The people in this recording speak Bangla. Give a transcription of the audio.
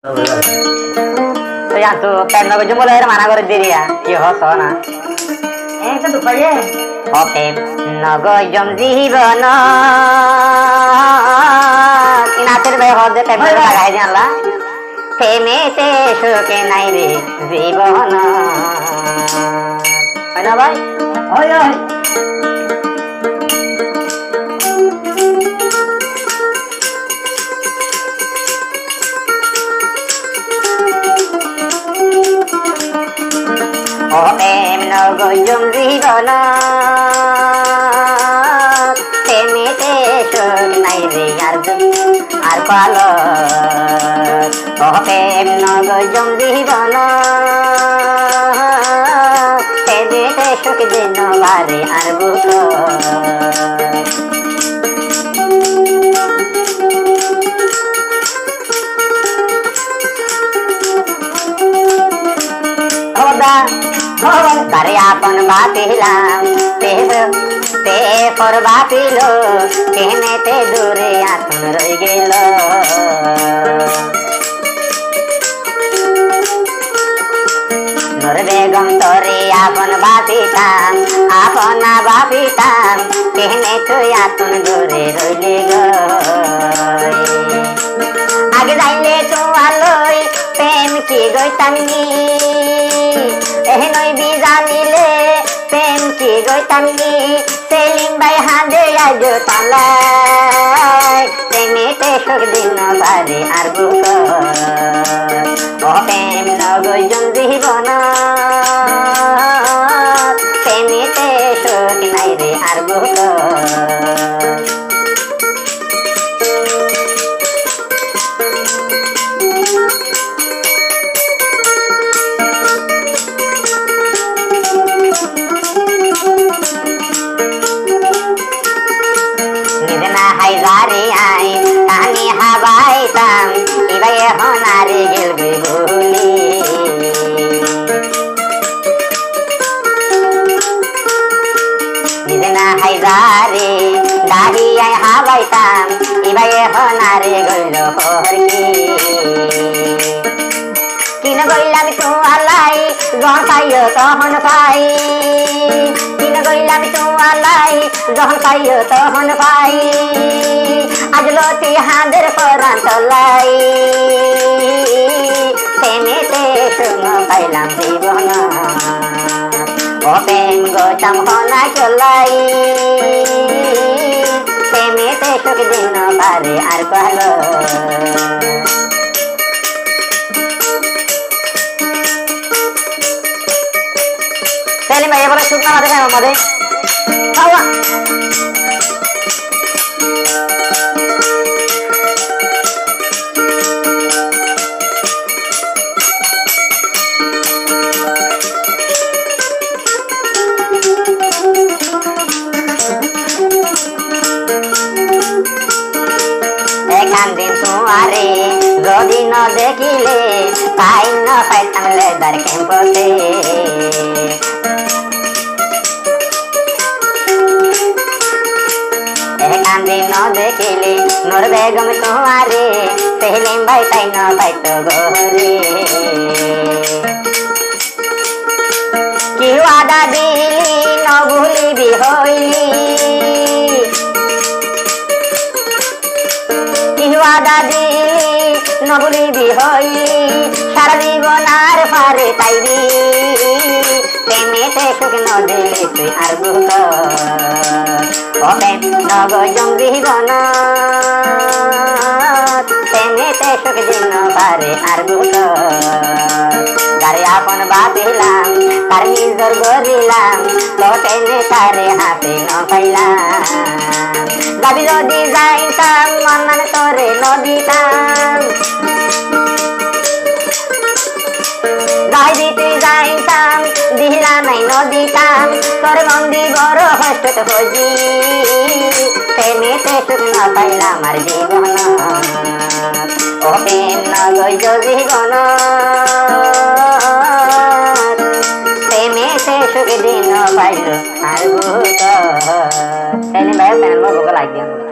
তু প্রেম নগর বলে মানা করে দিরিয়া কি হস না একটা দুপাইয়ে প্রেম নগজম জীবন নাচের ভাই হদে প্রেম লাগাই দিন আল্লাহ প্রেমেতে সুখে নাই রে জীবন হয় না ভাই হয় হয় প্রেম নগজম জীবন প্রেমেতে সুখ নাই রে আর পাল প্রেম নগজম জীবন প্রেমেতে সুখ দিন বারে আর বুক তারে আপন বাপিলাম তে পর বাপিল কেনেতে দূরে আপন রই গেল নূর বেগম তোরে আপন বাপিতাম আপনা বাপিতাম কেনে তুই আপন দূরে রইলে গো আগে যাইলে তো আলোই প্রেম কি গইতামনি এহনই বিজানিলে প্রেম কি গইতামনি সেলিম ভাই হাঁদে আজ তালাই প্রেমেতে সুখ দিন বারে আর বুক প্রেম নগজম জীবন প্রেমেতে সুখ নাই রে আর বুক হাইজারে আই কানি হাবাইতাম ইবাই হনারে গেলবে বলি নিজনা হাইজারে দাঁড়িয়াই হাবাইতাম ইবাই হনারে গইল হরকি কিন গইলাম তো আলাই যখন পাইও তখন পাই কিন গইলাম তো আলাই যখন পাইও তখন পাই আজ লতি হাঁদের পরান তলাই প্রেমেতে সুখ পাইলাম জীবন প্রেম গোচাম হনা চলাই প্রেমেতে সুখ দিন পারে আর পালো সেলিম ভাই এবারে শুকনা মাঝে খাই আমাদের খাওয়া এখান দিন তোমারে যদি ন দেখিলে পাই ন পাইতাম লেদার ক্যাম্পতে এখান দিন ন দেখিলে নূর বেগম তোমারে সেলিম ভাই তাই ন পাইতো গোরে কি ওয়াদা দিলি ন ভুলিবি হইলি ওয়াদা দিলি নবলিবি হইলি সারা জীবন আর পারে তাইবি প্রেমেতে সুখ ন দিলি তুই আর বুক প্রেম নগজম জীবন প্রেমেতে সুখ দিন পারে আর বুক গারে আপন বাপিলাম তার নিজর গরিলাম লটেনে তারে হাতে ন পাইলাম দাবি যদি যাইতাম মন মানে তোরে নদীতাম যাই দিতে যাইতাম দিলা নাই নদীতাম তোর মন্দি বড় কষ্ট হজি প্রেমেতে সুখ না পাইলাম আর জীবন প্রেম নগজ জীবন প্রেমেতে সুখ দিন পাইল আর বুক সেলিম ভাই প্যানেল ভোগ লাগিয়ে